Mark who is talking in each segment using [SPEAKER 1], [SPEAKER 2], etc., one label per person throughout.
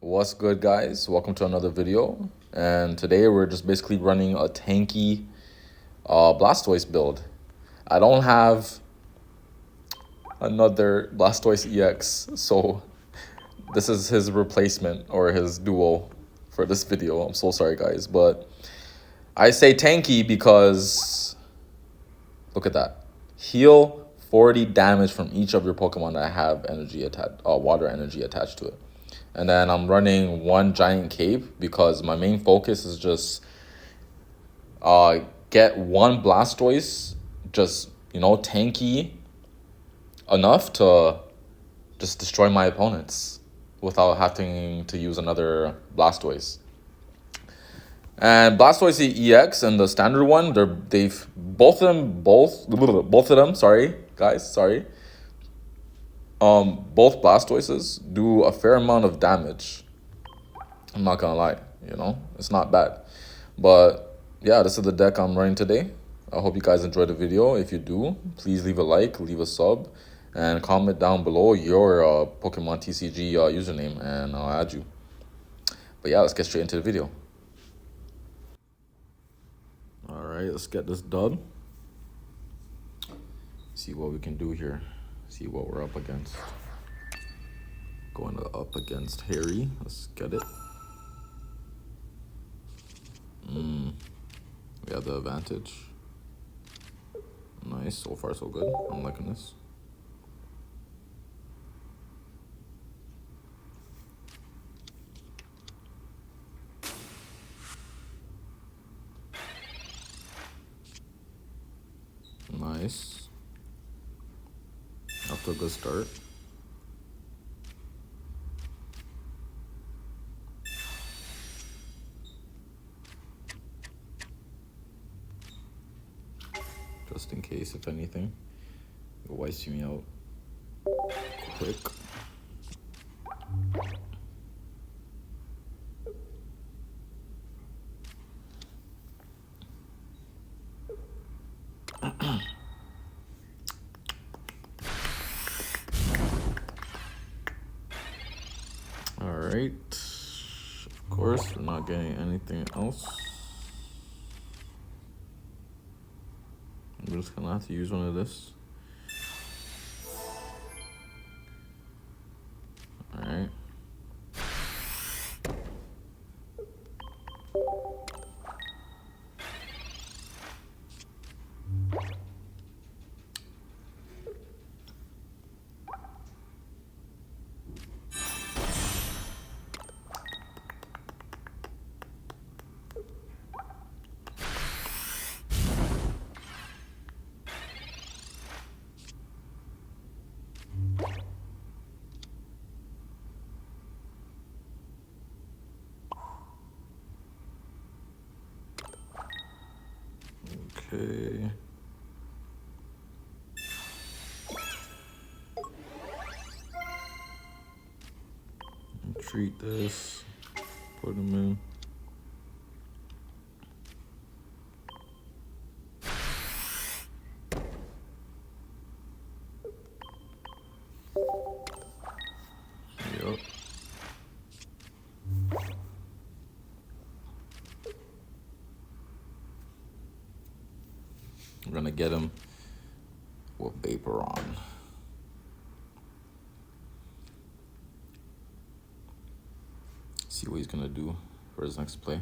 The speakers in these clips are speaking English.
[SPEAKER 1] What's good, guys? Welcome to another video. And today we're just basically running a tanky Blastoise build. I don't have another Blastoise EX, so this is his replacement or his duo for this video. I'm so sorry, guys, but I say tanky because look at that. Heal 40 damage from each of your Pokemon that have water energy attached to it. And then I'm running one giant cape because my main focus is just get one Blastoise just, tanky enough to just destroy my opponents without having to use another Blastoise. And Blastoise EX and the standard one, both of them, sorry guys, both Blastoises do a fair amount of damage. I'm not gonna lie, it's not bad. But yeah, this is the deck I'm running today. I hope you guys enjoyed the video. If you do, please leave a like, leave a sub, and comment down below your Pokemon TCG username, and I'll add you. But yeah, let's get straight into the video. All right, let's get this done. See what we can do here. See what we're up against. Going up against Harry. Let's get it. We have the advantage. Nice. So far, so good. I'm liking this. Nice. Off to a good start. Just in case, if anything, it'll wipe me out quick. Alright, of course, we're not getting anything else. I'm just gonna have to use one of this. Alright. Okay. Treat this. Put them in. Yep. We're gonna get him with Vapor on. See what he's gonna do for his next play.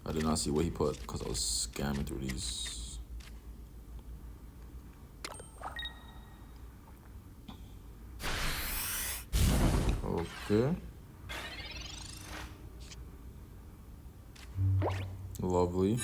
[SPEAKER 1] I did not see what he put because I was scamming through these. Okay. Lovely.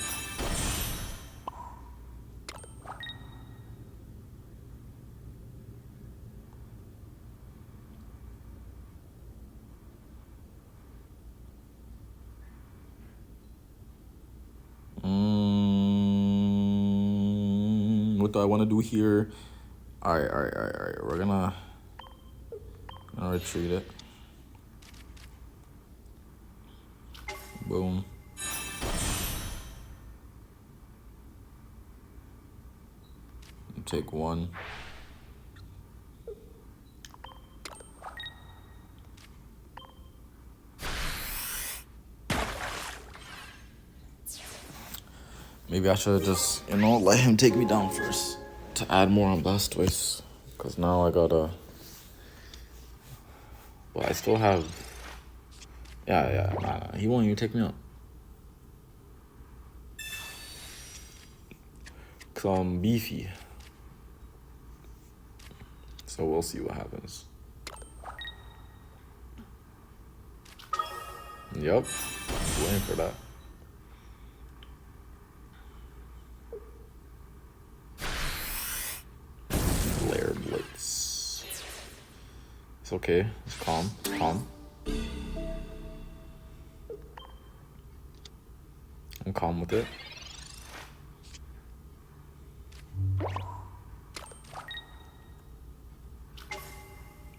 [SPEAKER 1] What do I want to do here? All right. We're gonna retreat it. Boom. take one. Maybe I should just, let him take me down first to add more on Blastoise. Because now I gotta... Well, I still have... Yeah, nah. He won't even take me out. Because I'm beefy. So we'll see what happens. Yep. Waiting for that. Flare Blitz. It's okay. It's calm. I'm calm with it.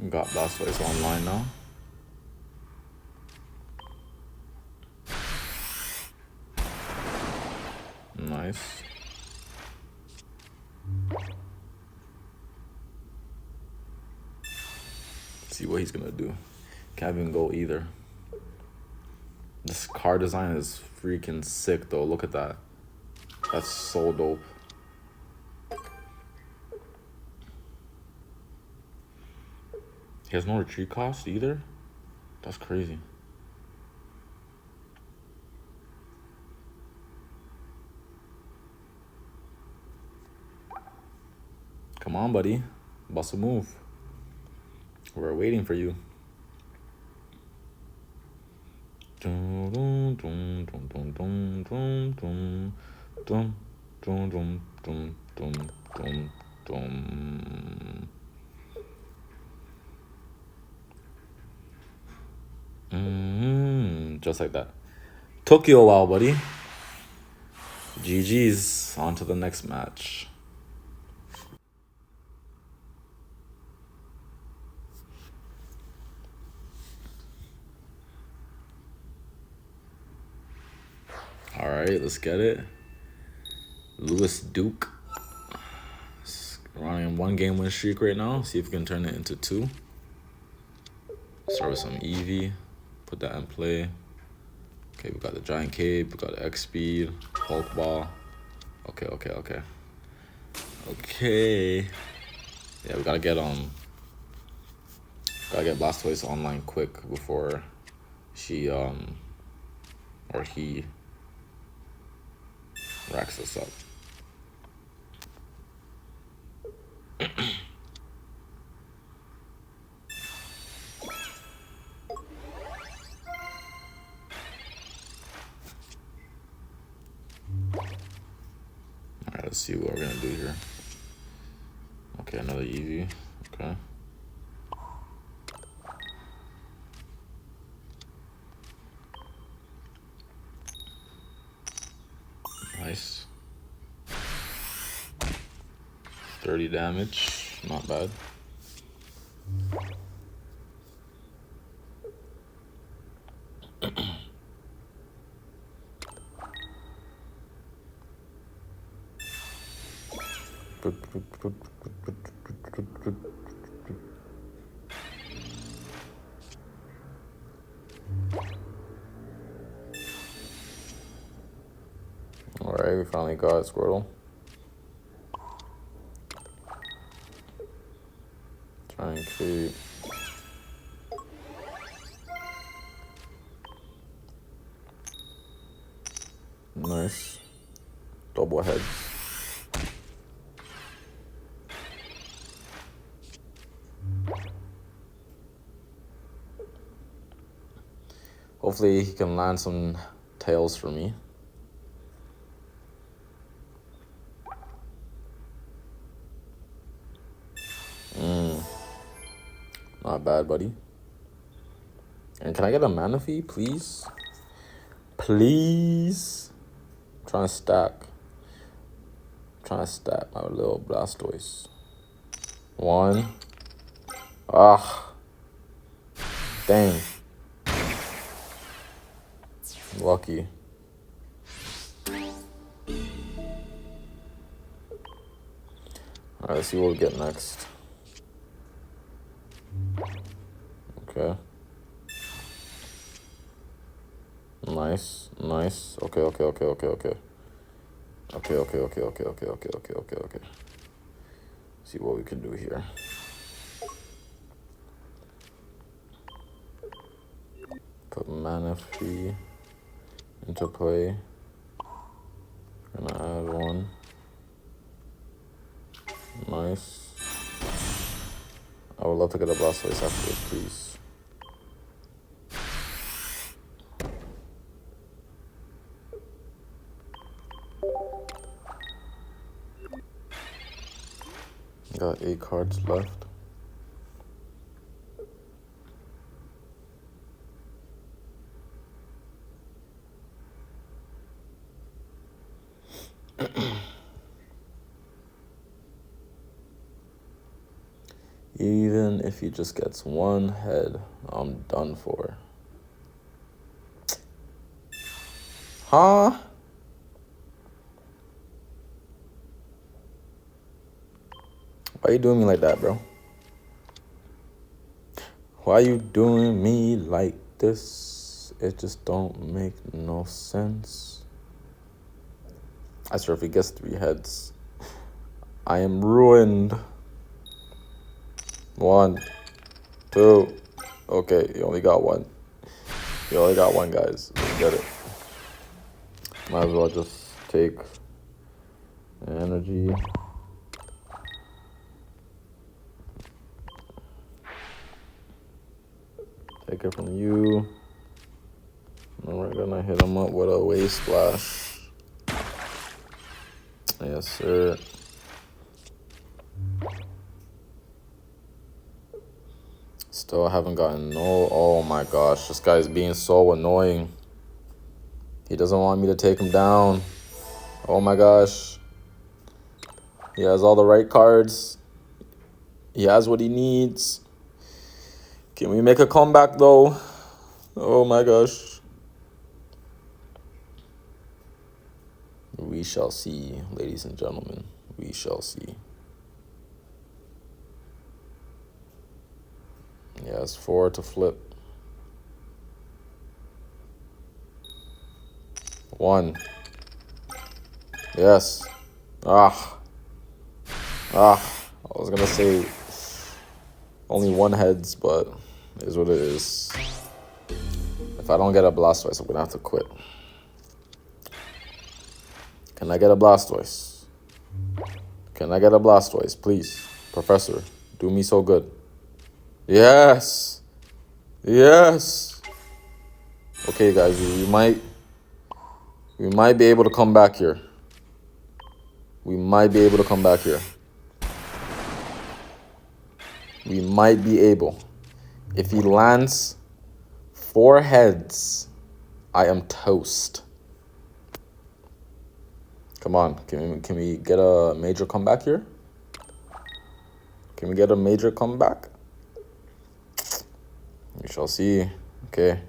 [SPEAKER 1] Got Blastoise online now. Nice. See what he's gonna do. Can't even go either. This car design is freaking sick though. Look at that. That's so dope. He has no retreat cost either? That's crazy. Come on, buddy. Bust a move. We're waiting for you. Just like that. Took you a while, buddy. GG's. On to the next match. All right, let's get it. Lewis Duke. Running a 1 game win streak right now. See if we can turn it into 2. Start with some Eevee. Put that in play. Okay, we got the Giant Cape. We got the X Speed. Hulk Ball. Okay. Yeah, we gotta get Blastoise online quick before she or he racks us up. Alright, let's see what we're gonna do here. Okay, another Eevee. Okay. Nice. 30 damage. Not bad. Alright, we finally got Squirtle. Try and keep. Nice. Double heads. Hopefully he can land some tails for me. Not bad, buddy. And can I get a Manaphy, please? Please? I'm trying to stack my little Blastoise. 1. Ah. Dang. Lucky. Alright, let's see what we get next. Okay. Nice. Okay. Okay. See what we can do here. Put Manaphy into play. Gonna add one. Nice. I would love to get a Blastoise after this, please. Got 8 cards left. Even if he just gets one head, I'm done for. Huh? Why you doing me like that, bro? Why you doing me like this? It just don't make no sense. I swear if he gets 3 heads, I am ruined. 1, 2. Okay, you only got 1. You only got 1, guys. Let's get it. Might as well just take energy. Take it from you. And we're gonna hit him up with a wave splash. Yes, sir. Still haven't gotten no. Oh my gosh, this guy's being so annoying. He doesn't want me to take him down. Oh my gosh. He has all the right cards. He has what he needs. Can we make a comeback though? Oh my gosh. We shall see, ladies and gentlemen. We shall see. Yes, 4 to flip. 1. Yes. I was gonna say only 1 heads, but it is what it is. If I don't get a Blastoise, I'm gonna have to quit. Can I get a Blastoise? Can I get a Blastoise, please? Professor, do me so good. Yes. Yes. Okay, guys, we might be able to come back here. We might be able to come back here. We might be able. If he lands 4 heads, I am toast. Come on, can we get a major comeback here? Can we get a major comeback? We shall see. Okay.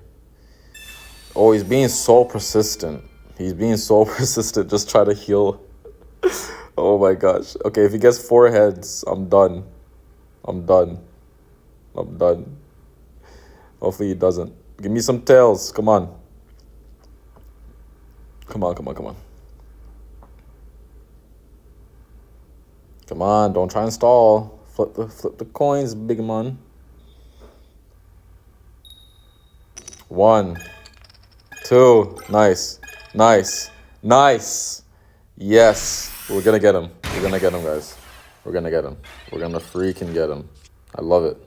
[SPEAKER 1] Oh, he's being so persistent. He's being so persistent. Just try to heal. Oh my gosh. Okay, if he gets 4 heads, I'm done. I'm done. Hopefully he doesn't. Give me some tails. Come on. Come on. Come on, don't try and stall. Flip the coins, big man. 1, 2, nice. Yes, we're gonna get him. We're gonna get him, guys. We're gonna get him. We're gonna freaking get him. I love it.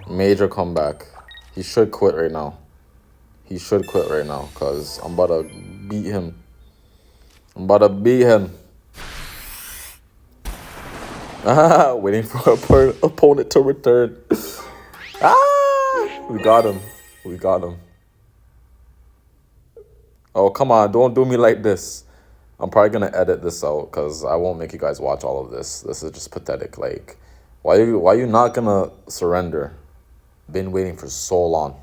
[SPEAKER 1] Major comeback. He should quit right now. Because I'm about to beat him. Waiting for our opponent to return. We got him. Oh, come on. Don't do me like this. I'm probably going to edit this out because I won't make you guys watch all of this. This is just pathetic. Like, why you not going to surrender? Been waiting for so long.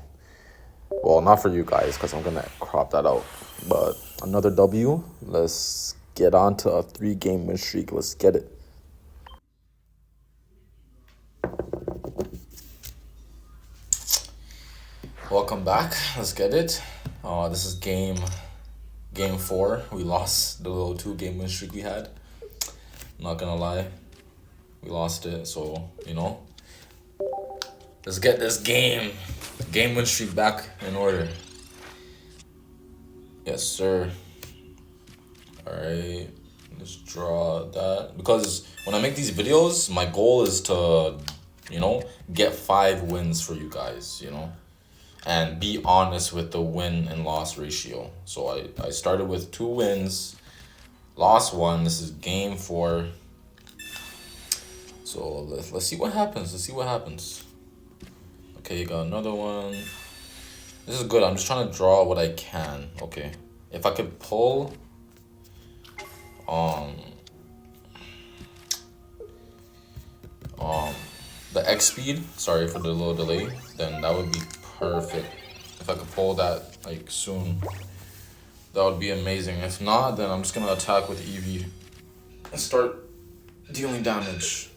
[SPEAKER 1] Well, not for you guys because I'm going to crop that out. But another W. Let's get on to a 3-game win streak. Let's get it. Welcome back. Let's get it. This is game 4. We lost the little 2-game win streak we had. Not gonna lie, we lost it. So let's get this game win streak back in order. Yes, sir. All right. Let's draw that, because when I make these videos, my goal is to, get 5 wins for you guys, and be honest with the win and loss ratio. So I started with 2 wins, lost 1. This is game 4. So let's see what happens. Okay, you got another one. This is good. I'm just trying to draw what I can. Okay, if I could pull the X speed, sorry for the little delay, then that would be perfect. If I could pull that like soon, that would be amazing. If not, then I'm just gonna attack with Eevee and start dealing damage.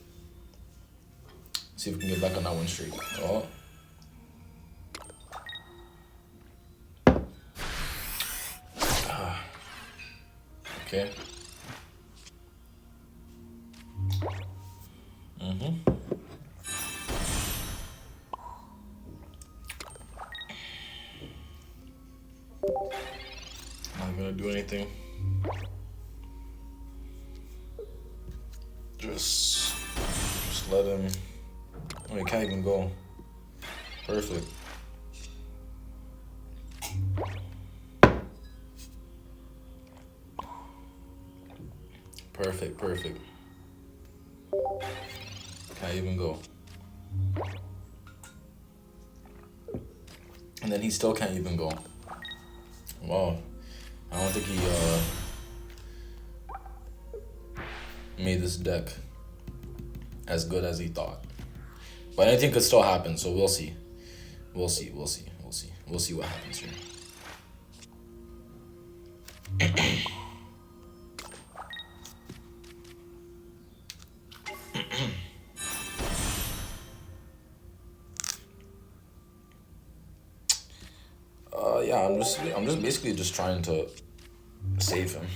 [SPEAKER 1] See if we can get back on that win streak. Oh. Okay. Not gonna do anything. Just let him. Oh, he can't even go. Perfect. Perfect. Can't even go. And then he still can't even go. Wow. I don't think he made this deck as good as he thought. But anything could still happen, so we'll see. We'll see what happens here. Yeah, I'm just basically just trying to save him.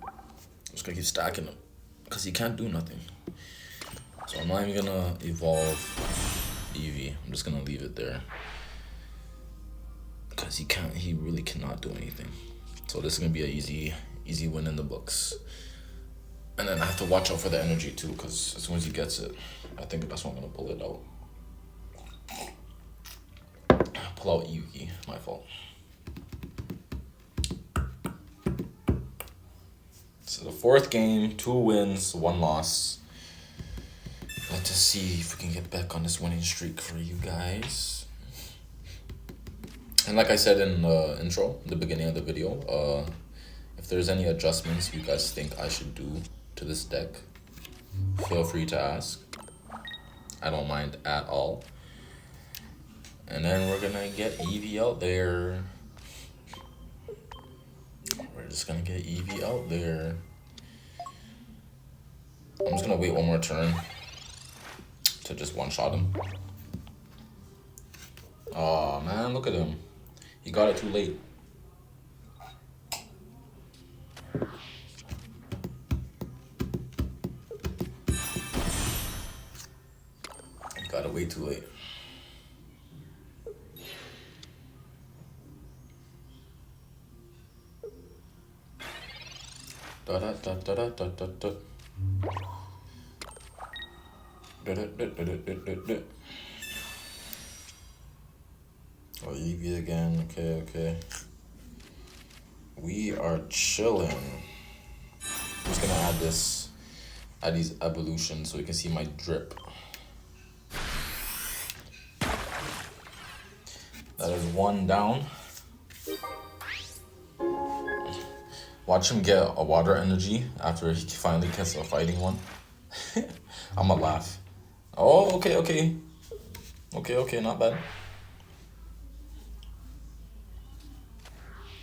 [SPEAKER 1] I'm just gonna keep stacking him because he can't do nothing. So I'm not even gonna evolve Eevee. I'm just gonna leave it there because he really cannot do anything. So this is gonna be an easy win in the books. And then I have to watch out for the energy too, because as soon as he gets it, I think that's when I'm gonna pull it out. Pull out Eevee. My fault. So the 4th game, 2 wins, 1 loss. Let's just see if we can get back on this winning streak for you guys. And like I said in the intro, the beginning of the video, if there's any adjustments you guys think I should do to this deck, feel free to ask. I don't mind at all. And then we're gonna get Eevee out there. We're just gonna get Eevee out there. I'm just gonna wait one more turn to just one-shot him. Oh man, look at him. He got it too late. He got it way too late. Da da da da da da da da. Oh, Eevee again. Okay. We are chilling. I'm just gonna add these evolutions so you can see my drip. That is 1 down. Watch him get a water energy after he finally gets a fighting one. I'ma laugh. Oh, okay, not bad.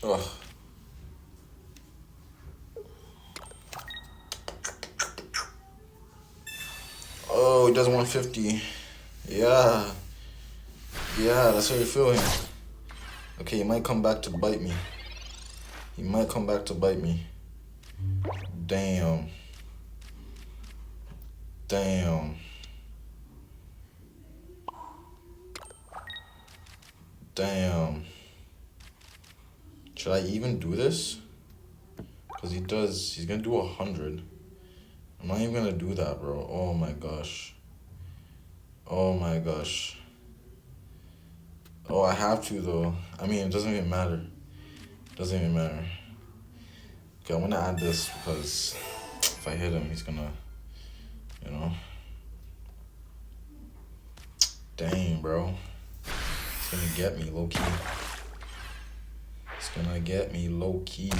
[SPEAKER 1] Ugh. Oh, he does 150. Yeah, that's how you're feeling. Okay, he might come back to bite me. He might come back to bite me. Damn. Damn. Damn. Should I even do this? Because he's gonna do 100. I'm not even gonna do that, bro. Oh my gosh. Oh my gosh. Oh, I have to though. I mean, it doesn't even matter. Doesn't even matter. Okay, I'm gonna add this because if I hit him, he's gonna, you know. Dang, bro. It's gonna get me low key. It's gonna get me low key.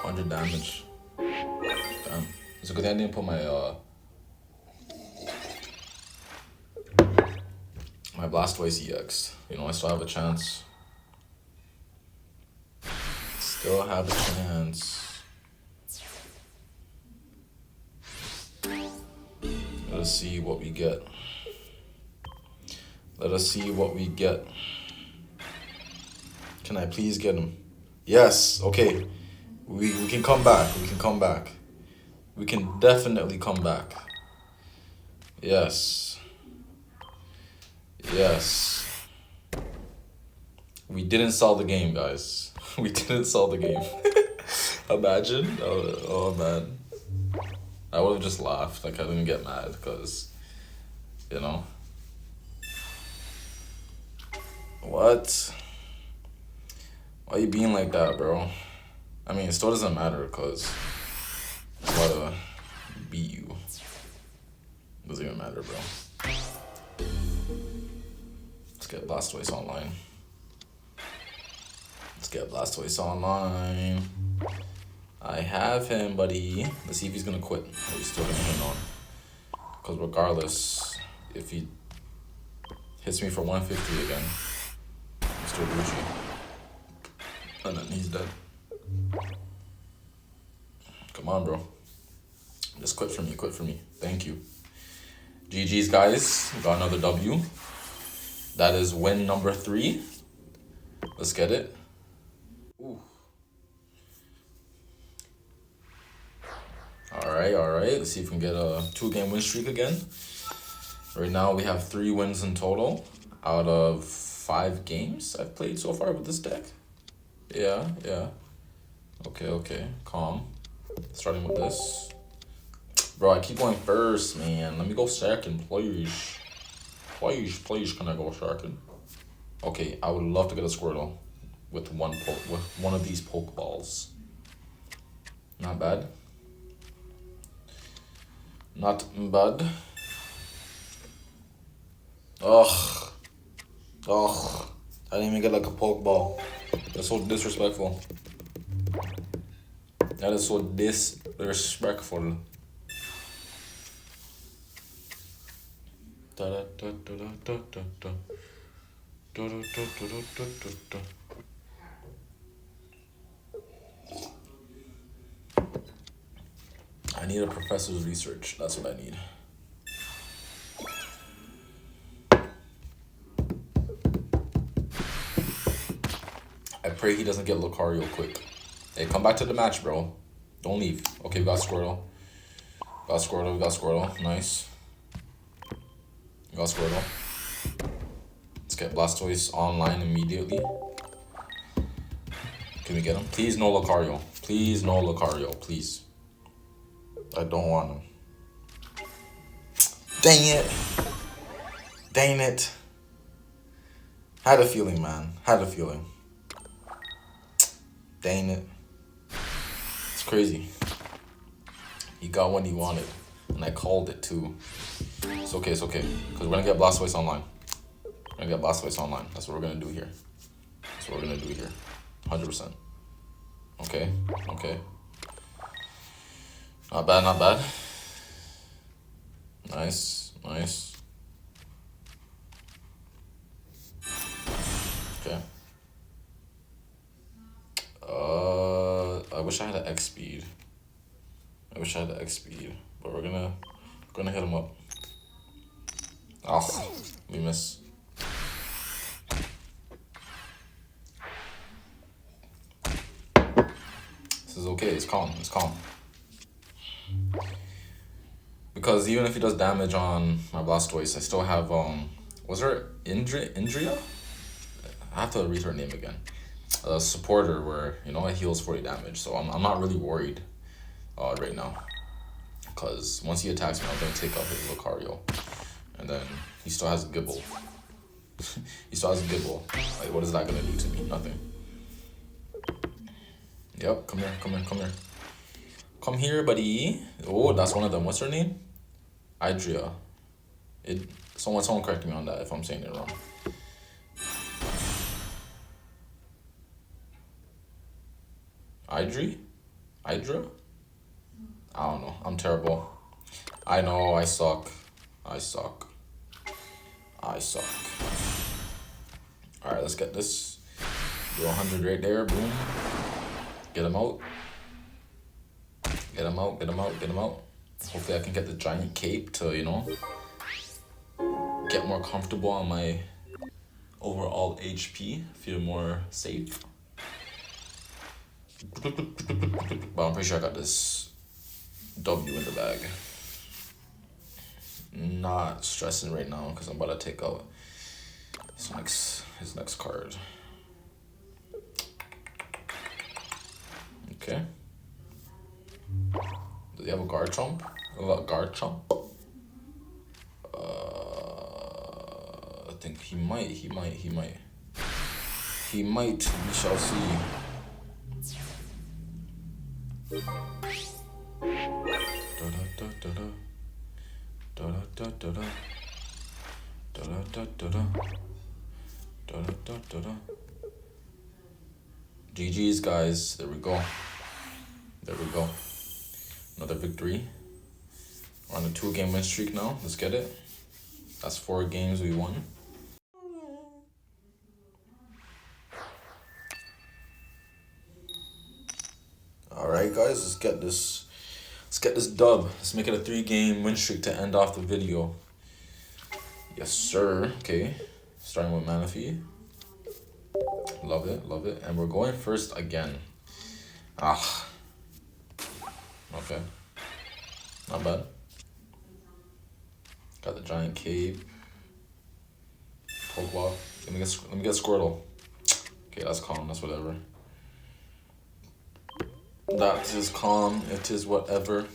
[SPEAKER 1] 100 damage. Damn. It's a good thing I didn't put my Blastoise EX. You know, I still have a chance. Still have a chance. Let us see what we get. Let us see what we get. Can I please get him? Yes, okay. We can come back. We can come back. We can definitely come back. Yes. Yes. We didn't sell the game, guys. We didn't sell the game. Imagine. Oh man. I would have just laughed. Like, I didn't get mad because, you know. What? Why are you being like that, bro? I mean, it still doesn't matter because I gotta beat you. Doesn't even matter, bro. Let's get Blastoise online. Let's get Blastoise online. I have him, buddy. Let's see if he's gonna quit. Or he's still gonna hang on. Because regardless, if he hits me for 150 again, I'm still Gucci. And then he's dead. Come on, bro. Just quit for me, quit for me. Thank you. GG's, guys. Got another W. That is win number 3. Let's get it. Ooh. All right. Let's see if we can get a 2-game win streak again. Right now, we have 3 wins in total out of 5 games I've played so far with this deck. Yeah. Okay. Calm. Starting with this. Bro, I keep going first, man. Let me go second, please. Please, can I go second? Okay, I would love to get a Squirtle with one of these Pokeballs. Not bad. Not bad. Ugh. I didn't even get like a Pokeball. That's so disrespectful. That is so disrespectful. I need a professor's research. That's what I need. I pray he doesn't get Lucario quick. Hey, come back to the match, bro. Don't leave. Okay, we got Squirtle. We got Squirtle. Nice. We got Squirtle. Let's get Blastoise online immediately. Can we get him? Please no Lucario. Please no Lucario. Please. I don't want him. Dang it. Had a feeling, man. Had a feeling. Dang it. It's crazy. He got what he wanted. And I called it too. It's okay. Because we're gonna get Blastoise online. That's what we're gonna do here. 100%. Okay. Not bad. Nice. Okay. I wish I had an X speed. But we're gonna hit him up. Oh, we miss. is okay. It's calm. It's calm. Because even if he does damage on my Blastoise, I still have was there Indria? I have to read her name again. A supporter where, you know, it heals 40 damage. So I'm not really worried right now. Because once he attacks me, I'm going to take out his Lucario. And then he still has Gibble. He still has Gibble. Like, what is that going to do to me? Nothing. Yep, come here, come here, come here. Come here, buddy. Oh, that's one of them. What's her name? Idria. Someone correct me on that if I'm saying it wrong. Idra? I don't know. I'm terrible. I know I suck. I suck. Alright, let's get this. Do 100 right there. Boom. Get him out. Get him out. Get him out. Get him out. Hopefully I can get the giant cape to, you know, get more comfortable on my overall HP. Feel more safe. But I'm pretty sure I got this W in the bag. Not stressing right now because I'm about to take out his next card. Okay. Does he have a Garchomp? A Garchomp? I think he might. We shall see. GG's, guys. There we go. Another victory. We're on a 2-game win streak now. Let's get it. That's 4 games we won. Alright, guys, let's get this dub. Let's make it a 3-game win streak to end off the video. Yes, sir. Okay. Starting with Manaphy. Love it. And we're going first again. Okay. Not bad. Got the giant cape. Pokeball. Let me get Squirtle. Okay, that's calm. That's whatever. That is calm. It is whatever.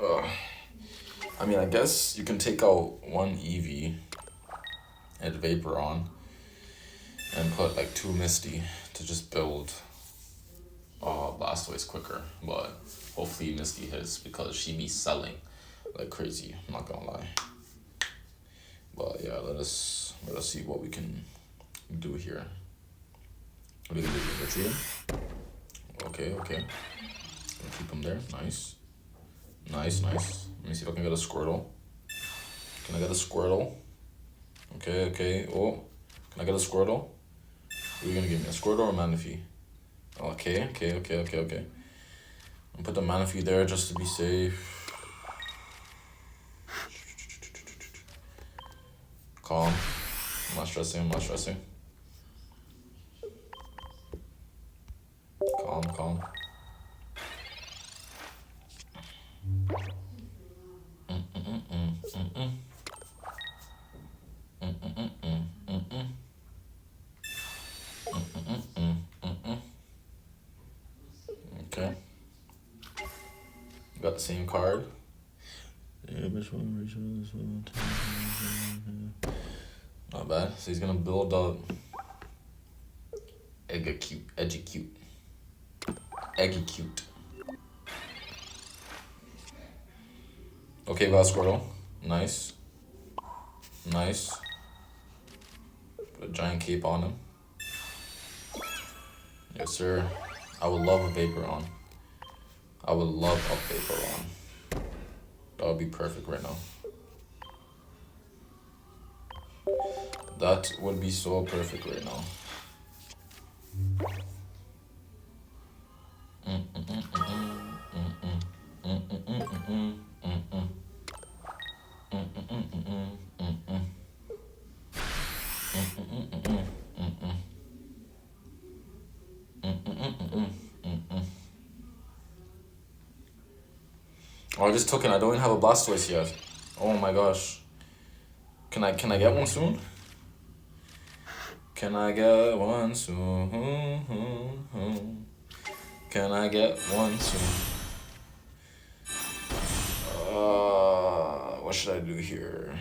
[SPEAKER 1] I mean, I guess you can take out one Eevee and Vaporeon and put like 2 Misty to just build Blastoise quicker. But hopefully Misty hits because she be selling like crazy. I'm not gonna lie. But yeah, let us see what we can do here. What are we gonna do? Retreat him? Okay. Keep him there. Nice. Let me see if I can get a Squirtle. Can I get a Squirtle? Okay. Oh, can I get a Squirtle? What are you gonna give me? A Squirtle or a Manaphy? Okay. I'm gonna put the Manaphy there just to be safe. Calm. I'm not stressing. Calm. Okay. Got the same card. Not bad. So he's gonna build up Edgecute. Okay, got Squirtle. Nice. Put a giant cape on him. Yes, sir. I would love a Vaporeon. That would be perfect right now. That would be so perfect right now. Oh, I just took it. I don't even have a Blastoise yet. Oh my gosh. Can I get one soon? Can I get one soon? Can I get one soon? What should I do here?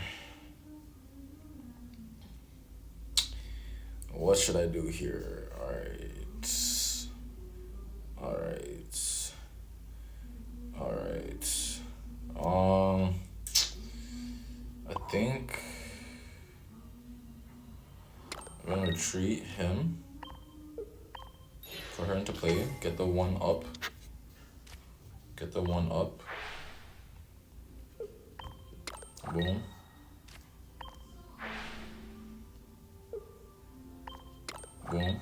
[SPEAKER 1] What should I do here? Alright. I think I'm gonna retreat him for her into play. Get the one up. Boom. Boom.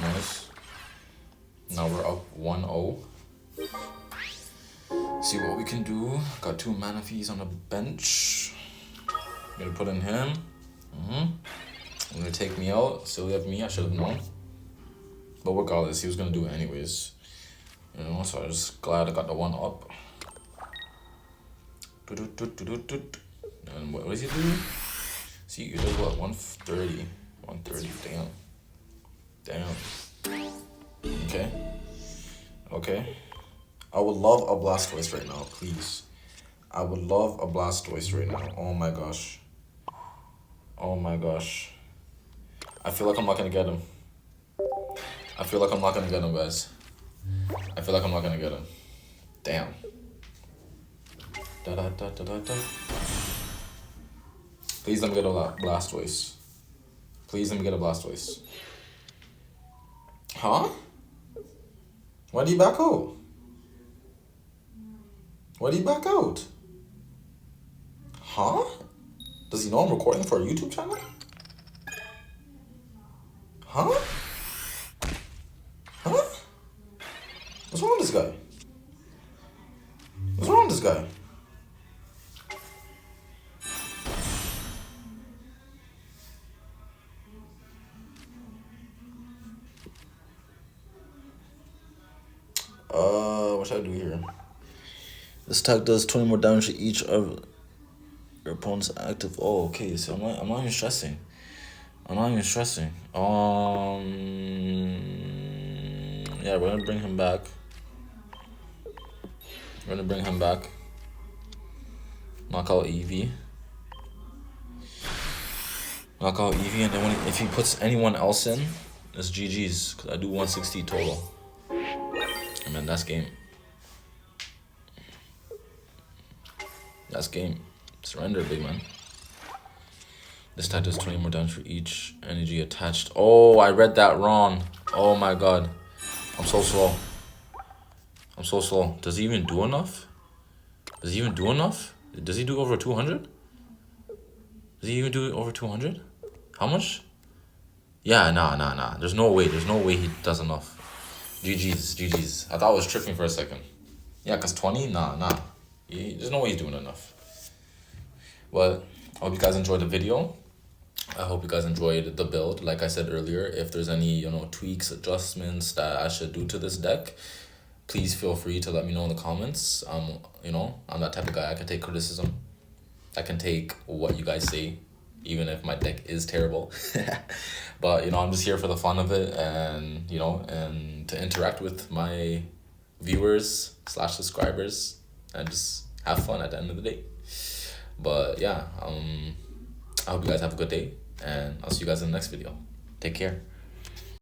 [SPEAKER 1] Nice. Now we're up 1-0. See what we can do. Got 2 mana fees on the bench. Gonna put in him. I'm gonna take me out. Silly of me, I should have known. But regardless, he was gonna do it anyways. You know, so I'm just glad I got the one up. And what does he do? See, you did what? 130. 130, damn. Okay. I would love a Blastoise right now, please. I would love a Blastoise right now. Oh my gosh. I feel like I'm not gonna get him. Guys. I feel like I'm not gonna get him. Damn. Please let me get a Blastoise. Huh? Why did he back out? Huh? Does he know I'm recording for a YouTube channel? Huh? What's wrong with this guy? What should I do here? This attack does 20 more damage to each of your opponent's active. Oh, okay. So I'm not even stressing. Yeah, we're gonna bring him back. Knock out Eevee. And then if he puts anyone else in, it's GG's. Cause I do 160 total. And then that's game. Surrender, big man. This attack does 20 more damage for each energy attached. Oh, I read that wrong. Oh my god. I'm so slow. Does he even do enough? Does he do over 200? Does he even do it over 200? How much? Yeah, nah. There's no way he does enough. GG's. I thought I was tripping for a second. Yeah, cause 20? Nah. There's no way he's doing enough. But I hope you guys enjoyed the video. I hope you guys enjoyed the build. Like I said earlier, if there's any, tweaks, adjustments that I should do to this deck, please feel free to let me know in the comments. I'm that type of guy. I can take criticism. I can take what you guys say, even if my deck is terrible. But, I'm just here for the fun of it and, and to interact with my viewers / subscribers and just have fun at the end of the day. But yeah, I hope you guys have a good day, and I'll see you guys in the next video. Take care.